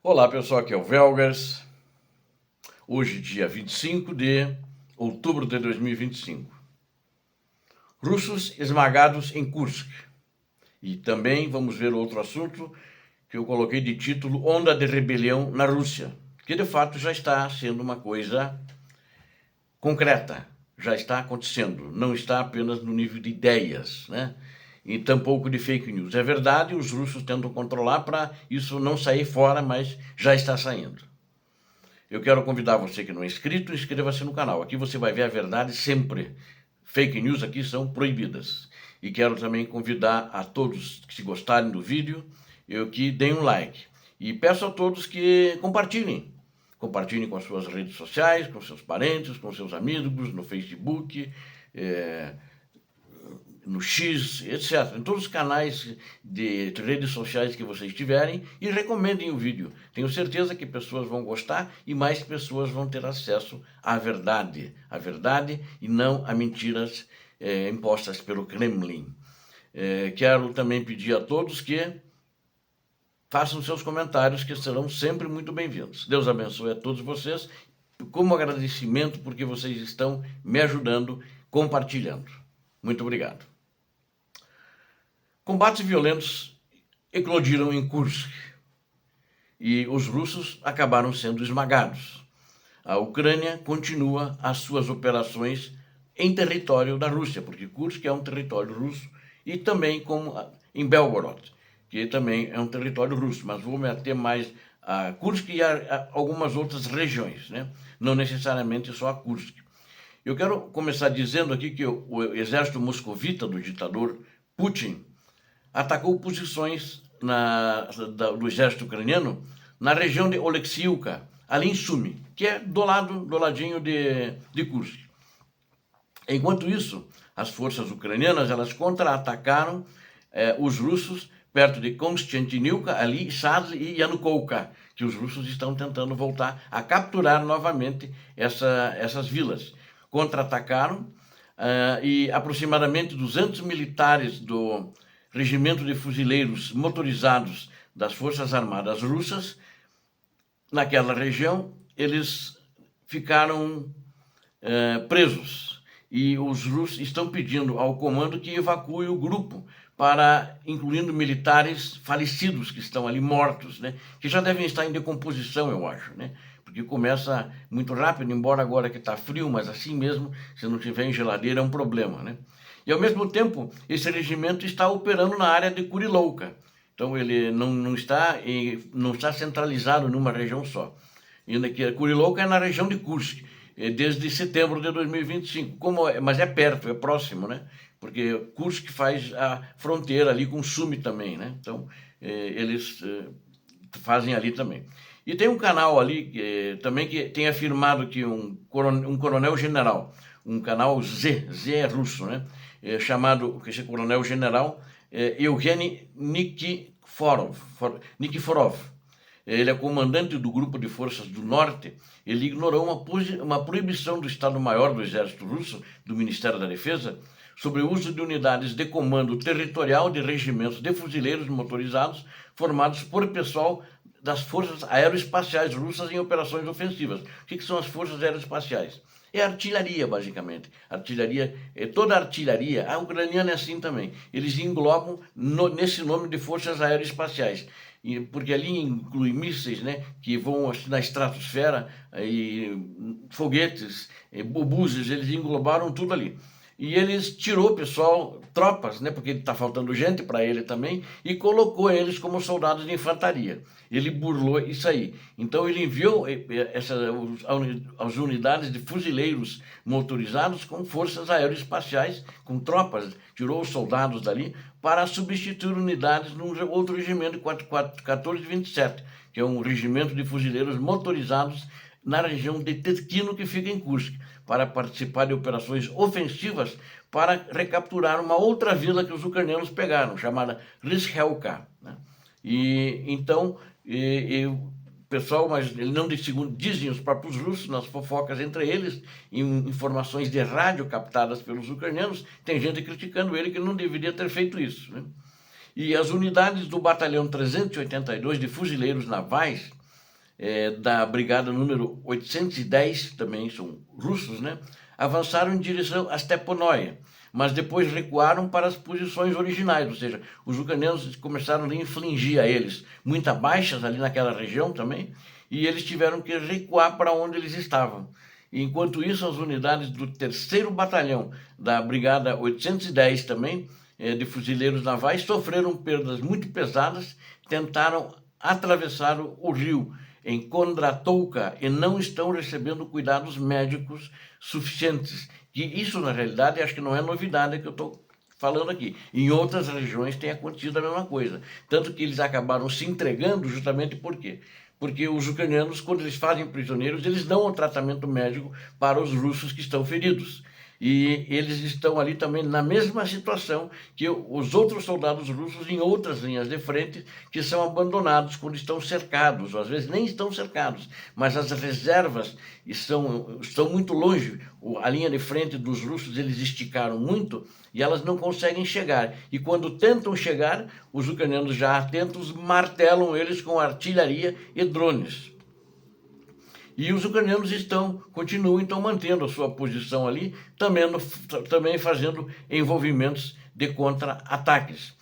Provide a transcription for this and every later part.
Olá pessoal, aqui é o Velgas. Hoje, dia 25 de outubro de 2025. Russos esmagados em Kursk. E também vamos ver outro assunto que eu coloquei de título Onda de Rebelião na Rússia, que de fato já está sendo uma coisa concreta, já está acontecendo, não está apenas no nível de ideias, né? E tampouco de fake news. É verdade, os russos tentam controlar para isso não sair fora, mas já está saindo. Eu quero convidar você que não é inscrito, inscreva-se no canal. Aqui você vai ver a verdade sempre. Fake news aqui são proibidas. E quero também convidar a todos que se gostarem do vídeo, que deem um like. E peço a todos que compartilhem. Compartilhem com as suas redes sociais, com seus parentes, com seus amigos, no Facebook, no X, etc. Em todos os canais de redes sociais que vocês tiverem e recomendem o vídeo. Tenho certeza que pessoas vão gostar e mais pessoas vão ter acesso à verdade e não a mentiras impostas pelo Kremlin. Quero também pedir a todos que façam seus comentários, que serão sempre muito bem-vindos. Deus abençoe a todos vocês, como agradecimento porque vocês estão me ajudando, compartilhando. Muito obrigado. Combates violentos eclodiram em Kursk e os russos acabaram sendo esmagados. A Ucrânia continua as suas operações em território da Rússia, porque Kursk é um território russo, e também como em Belgorod, que também é um território russo, mas vou meter mais a Kursk e a algumas outras regiões, né? Não necessariamente só a Kursk. Eu quero começar dizendo aqui que o exército moscovita do ditador Putin atacou posições do exército ucraniano na região de Oleksiivka, ali em Sumy, que é do ladinho de Kursk. Enquanto isso, as forças ucranianas elas contra-atacaram os russos perto de Konstantinivka, ali, Sazh e Yanukovka, que os russos estão tentando voltar a capturar novamente essas vilas. Contra-atacaram e aproximadamente 200 militares do regimento de fuzileiros motorizados das Forças Armadas Russas, naquela região, eles ficaram presos. E os russos estão pedindo ao comando que evacue o grupo, incluindo militares falecidos que estão ali mortos, né? Que já devem estar em decomposição, eu acho, né? Porque começa muito rápido, embora agora que está frio, mas assim mesmo, se não tiver em geladeira, é um problema, né? E ao mesmo tempo, esse regimento está operando na área de Kurilovka. Então ele não está centralizado numa região só. Ainda que Kurilovka é na região de Kursk, desde setembro de 2025. Mas é perto, é próximo, né? Porque Kursk faz a fronteira ali com Sumy também, né? Então eles fazem ali também. E tem um canal ali também que tem afirmado que um coronel-general, um canal Z é russo, né? Chamado, esse coronel-general, Evgeny Nikiforov. Ele é comandante do Grupo de Forças do Norte. Ele ignorou uma proibição do Estado-Maior do Exército Russo, do Ministério da Defesa, sobre o uso de unidades de comando territorial de regimentos de fuzileiros motorizados formados por pessoal das Forças Aeroespaciais Russas em operações ofensivas. O que são as Forças Aeroespaciais? É artilharia, basicamente. Artilharia, toda artilharia, a ucraniana é assim também. Eles englobam nesse nome de forças aeroespaciais. Porque ali inclui mísseis, né, que vão na estratosfera, e foguetes, obuses, eles englobaram tudo ali. E eles tirou o pessoal, tropas, né, porque está faltando gente para ele também, e colocou eles como soldados de infantaria. Ele burlou isso aí. Então ele enviou as unidades de fuzileiros motorizados com forças aeroespaciais, com tropas, tirou os soldados dali para substituir unidades num outro regimento, 1427, que é um regimento de fuzileiros motorizados na região de Tetkino, que fica em Kursk, para participar de operações ofensivas para recapturar uma outra vila que os ucranianos pegaram, chamada Rizhelka, né? E então, pessoal, mas ele não dizem os próprios russos, nas fofocas entre eles, em informações de rádio captadas pelos ucranianos, tem gente criticando ele que não deveria ter feito isso, né? E as unidades do batalhão 382 de fuzileiros navais da brigada número 810, também são russos, né? Avançaram em direção a Steponoia, mas depois recuaram para as posições originais, ou seja, os ucranianos começaram a infligir a eles muitas baixas ali naquela região também, e eles tiveram que recuar para onde eles estavam. Enquanto isso, as unidades do 3º Batalhão da Brigada 810 também, de fuzileiros navais, sofreram perdas muito pesadas, tentaram atravessar o rio em Kondratouka e não estão recebendo cuidados médicos suficientes. Que isso, na realidade, acho que não é novidade que eu estou falando aqui. Em outras regiões tem acontecido a mesma coisa. Tanto que eles acabaram se entregando justamente por quê? Porque os ucranianos, quando eles fazem prisioneiros, eles dão um tratamento médico para os russos que estão feridos. E eles estão ali também na mesma situação que os outros soldados russos em outras linhas de frente, que são abandonados quando estão cercados, ou às vezes nem estão cercados, mas as reservas estão muito longe. A linha de frente dos russos, eles esticaram muito e elas não conseguem chegar. E quando tentam chegar, os ucranianos já atentos martelam eles com artilharia e drones. E os ucranianos continuam então mantendo a sua posição ali, também fazendo envolvimentos de contra-ataques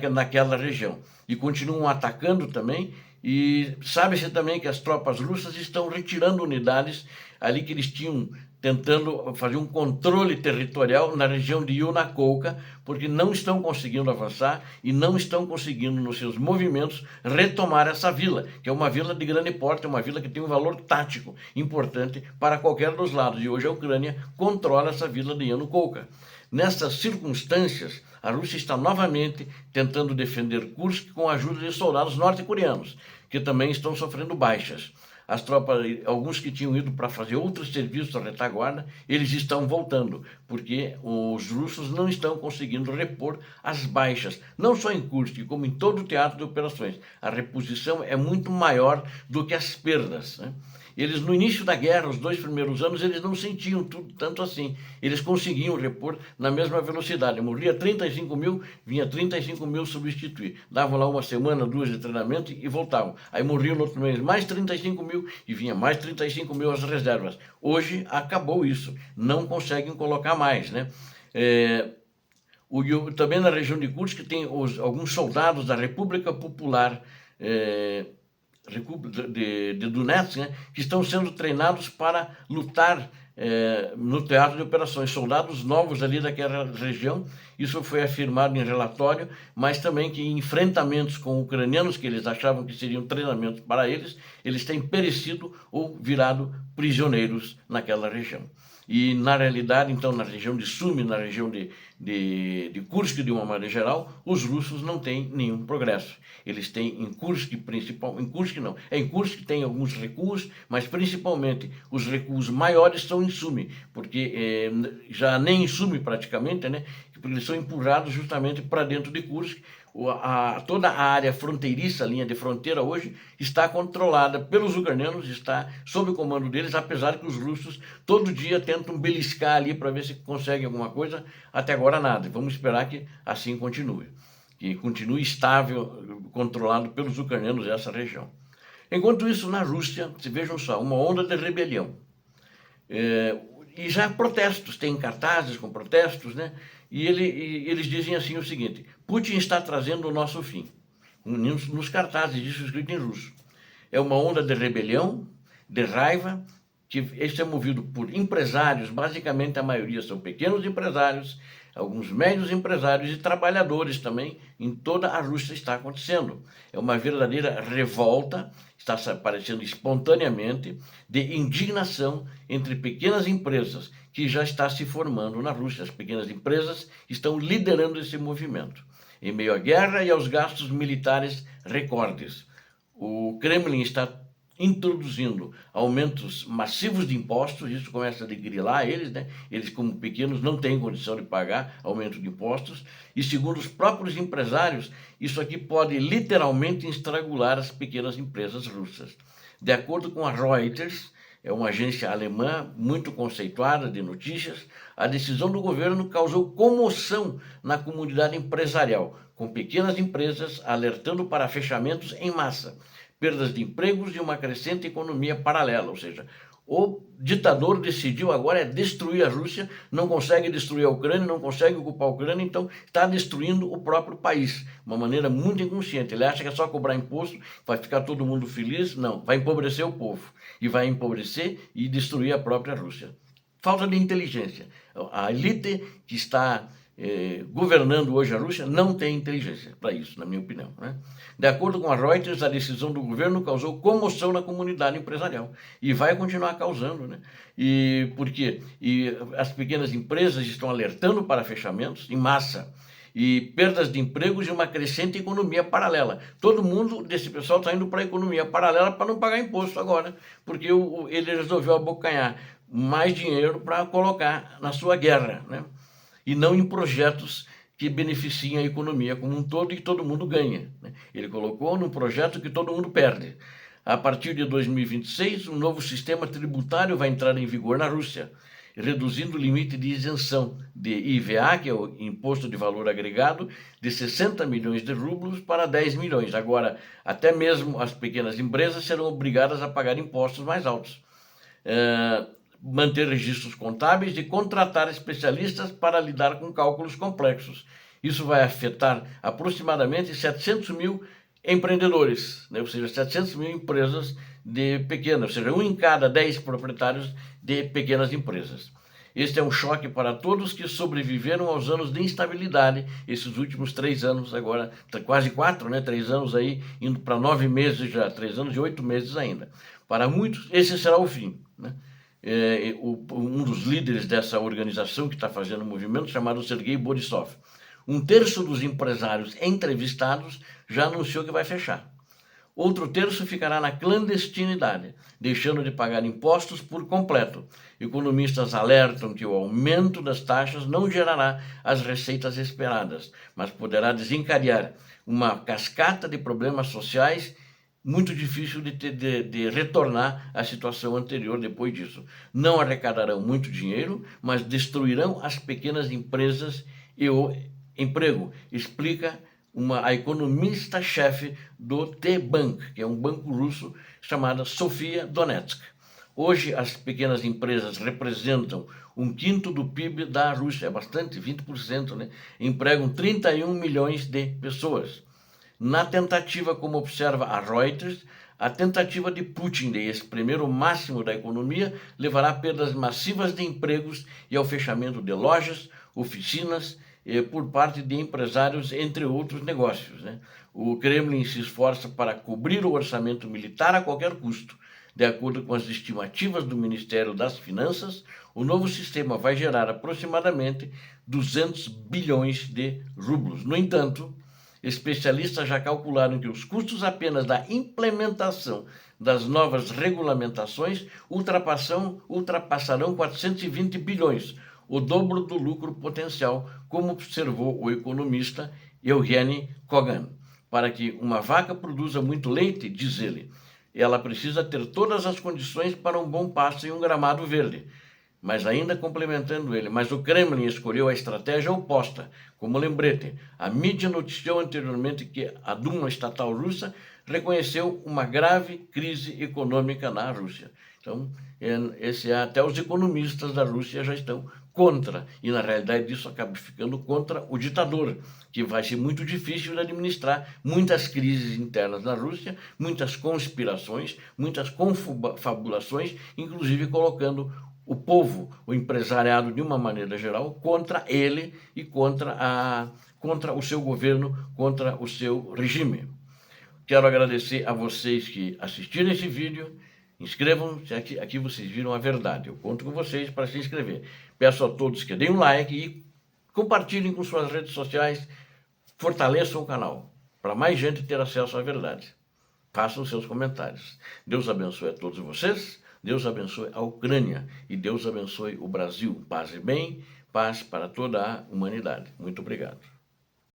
naquela região. E continuam atacando também, e sabe-se também que as tropas russas estão retirando unidades ali que eles tinham, tentando fazer um controle territorial na região de Yunakouka, porque não estão conseguindo avançar e não estão conseguindo, nos seus movimentos, retomar essa vila, que é uma vila de grande porte, uma vila que tem um valor tático importante para qualquer dos lados. E hoje a Ucrânia controla essa vila de Yunakouka. Nessas circunstâncias, a Rússia está novamente tentando defender Kursk com a ajuda de soldados norte-coreanos, que também estão sofrendo baixas. As tropas, alguns que tinham ido para fazer outros serviços à retaguarda, eles estão voltando, porque os russos não estão conseguindo repor as baixas, não só em Kursk, como em todo o teatro de operações. A reposição é muito maior do que as perdas, né? Eles, no início da guerra, os 2 primeiros anos, eles não sentiam tudo tanto assim. Eles conseguiam repor na mesma velocidade. Morria 35 mil, vinha 35 mil substituir. Davam lá uma semana, 2 de treinamento e voltavam. Aí morriam no outro mês mais 35 mil e vinha mais 35 mil as reservas. Hoje acabou isso. Não conseguem colocar mais, né? Também na região de Kursk tem alguns soldados da República Popular de Donetsk, né, que estão sendo treinados para lutar no teatro de operações, soldados novos ali daquela região. Isso foi afirmado em relatório, mas também que em enfrentamentos com ucranianos, que eles achavam que seriam treinamentos para eles, eles têm perecido ou virado prisioneiros naquela região. E, na realidade, então, na região de Sumy, na região de Kursk, de uma maneira geral, os russos não têm nenhum progresso. Eles têm em Kursk, em Kursk tem alguns recuos, mas principalmente os recuos maiores são em Sumy, porque já nem em Sumy praticamente, né, porque eles são empurrados justamente para dentro de Kursk. Toda a área fronteiriça, a linha de fronteira hoje, está controlada pelos ucranianos, está sob o comando deles, apesar que os russos todo dia tentam beliscar ali para ver se conseguem alguma coisa. Até agora nada. Vamos esperar que assim continue. Que continue estável, controlado pelos ucranianos essa região. Enquanto isso, na Rússia, se vejam só, uma onda de rebelião. E já protestos, tem cartazes com protestos, né? E eles dizem assim o seguinte: Putin está trazendo o nosso fim. Nos cartazes, isso escrito em russo. É uma onda de rebelião, de raiva, que este é movido por empresários, basicamente a maioria são pequenos empresários, alguns médios empresários e trabalhadores também, em toda a Rússia está acontecendo. É uma verdadeira revolta, está aparecendo espontaneamente, de indignação entre pequenas empresas, que já está se formando na Rússia. As pequenas empresas estão liderando esse movimento. Em meio à guerra e aos gastos militares recordes, o Kremlin está introduzindo aumentos massivos de impostos. Isso começa a degrilar eles, né? Eles, como pequenos, não têm condição de pagar aumento de impostos, e segundo os próprios empresários, isso aqui pode literalmente estrangular as pequenas empresas russas. De acordo com a Reuters, é uma agência alemã muito conceituada de notícias, a decisão do governo causou comoção na comunidade empresarial, com pequenas empresas alertando para fechamentos em massa. perdas de empregos e uma crescente economia paralela, ou seja, o ditador decidiu agora destruir a Rússia, não consegue destruir a Ucrânia, não consegue ocupar a Ucrânia, então está destruindo o próprio país, uma maneira muito inconsciente. Ele acha que é só cobrar imposto, vai ficar todo mundo feliz. Não, vai empobrecer o povo, e vai empobrecer e destruir a própria Rússia. Falta de inteligência. A elite que está governando hoje a Rússia não tem inteligência para isso, na minha opinião, né? De acordo com a Reuters, a decisão do governo causou comoção na comunidade empresarial e vai continuar causando, né? E por quê? E as pequenas empresas estão alertando para fechamentos em massa e perdas de empregos e uma crescente economia paralela. Todo mundo desse pessoal está indo para a economia paralela para não pagar imposto agora, porque ele resolveu abocanhar mais dinheiro para colocar na sua guerra, né? E não em projetos que beneficiem a economia como um todo e que todo mundo ganha, né? Ele colocou num projeto que todo mundo perde. A partir de 2026, um novo sistema tributário vai entrar em vigor na Rússia, reduzindo o limite de isenção de IVA, que é o Imposto de Valor Agregado, de 60 milhões de rublos para 10 milhões. Agora, até mesmo as pequenas empresas serão obrigadas a pagar impostos mais altos. Manter registros contábeis e contratar especialistas para lidar com cálculos complexos. Isso vai afetar aproximadamente 700 mil empreendedores, né? Ou seja, 700 mil empresas de pequenas, ou seja, 1 em cada 10 proprietários de pequenas empresas. Este é um choque para todos que sobreviveram aos anos de instabilidade, esses últimos 3 anos, agora quase 4, né? 3 anos aí, indo para 9 meses já, 3 anos e 8 meses ainda. Para muitos, esse será o fim, né? Um dos líderes dessa organização que está fazendo o movimento, chamado Sergei Borisov. 1/3 dos empresários entrevistados já anunciou que vai fechar. Outro terço ficará na clandestinidade, deixando de pagar impostos por completo. Economistas alertam que o aumento das taxas não gerará as receitas esperadas, mas poderá desencadear uma cascata de problemas sociais muito difícil de retornar à situação anterior depois disso. Não arrecadarão muito dinheiro, mas destruirão as pequenas empresas e o emprego, explica a economista-chefe do T-Bank, que é um banco russo, chamada Sofia Donetsk. Hoje, as pequenas empresas representam 1/5 do PIB da Rússia, é bastante, 20%, né? Empregam 31 milhões de pessoas. Na tentativa, como observa a Reuters, a tentativa de Putin de exprimir o máximo da economia levará a perdas massivas de empregos e ao fechamento de lojas, oficinas, por parte de empresários, entre outros negócios, né? O Kremlin se esforça para cobrir o orçamento militar a qualquer custo. De acordo com as estimativas do Ministério das Finanças, o novo sistema vai gerar aproximadamente 200 bilhões de rublos. No entanto, especialistas já calcularam que os custos apenas da implementação das novas regulamentações ultrapassarão 420 bilhões, o dobro do lucro potencial, como observou o economista Evgeny Kogan. Para que uma vaca produza muito leite, diz ele, ela precisa ter todas as condições para um bom pasto e um gramado verde. Mas ainda complementando ele, mas o Kremlin escolheu a estratégia oposta. Como lembrete, a mídia noticiou anteriormente que a Duma estatal russa reconheceu uma grave crise econômica na Rússia. Então, até os economistas da Rússia já estão contra, e na realidade isso acaba ficando contra o ditador, que vai ser muito difícil de administrar muitas crises internas na Rússia, muitas conspirações, muitas confabulações, inclusive colocando o povo, o empresariado de uma maneira geral, contra ele e contra o seu governo, contra o seu regime. Quero agradecer a vocês que assistiram esse vídeo. Inscrevam-se, aqui vocês viram a verdade. Eu conto com vocês para se inscrever. Peço a todos que deem um like e compartilhem com suas redes sociais. Fortaleçam o canal, para mais gente ter acesso à verdade. Façam seus comentários. Deus abençoe a todos vocês. Deus abençoe a Ucrânia e Deus abençoe o Brasil. Paz e bem, paz para toda a humanidade. Muito obrigado.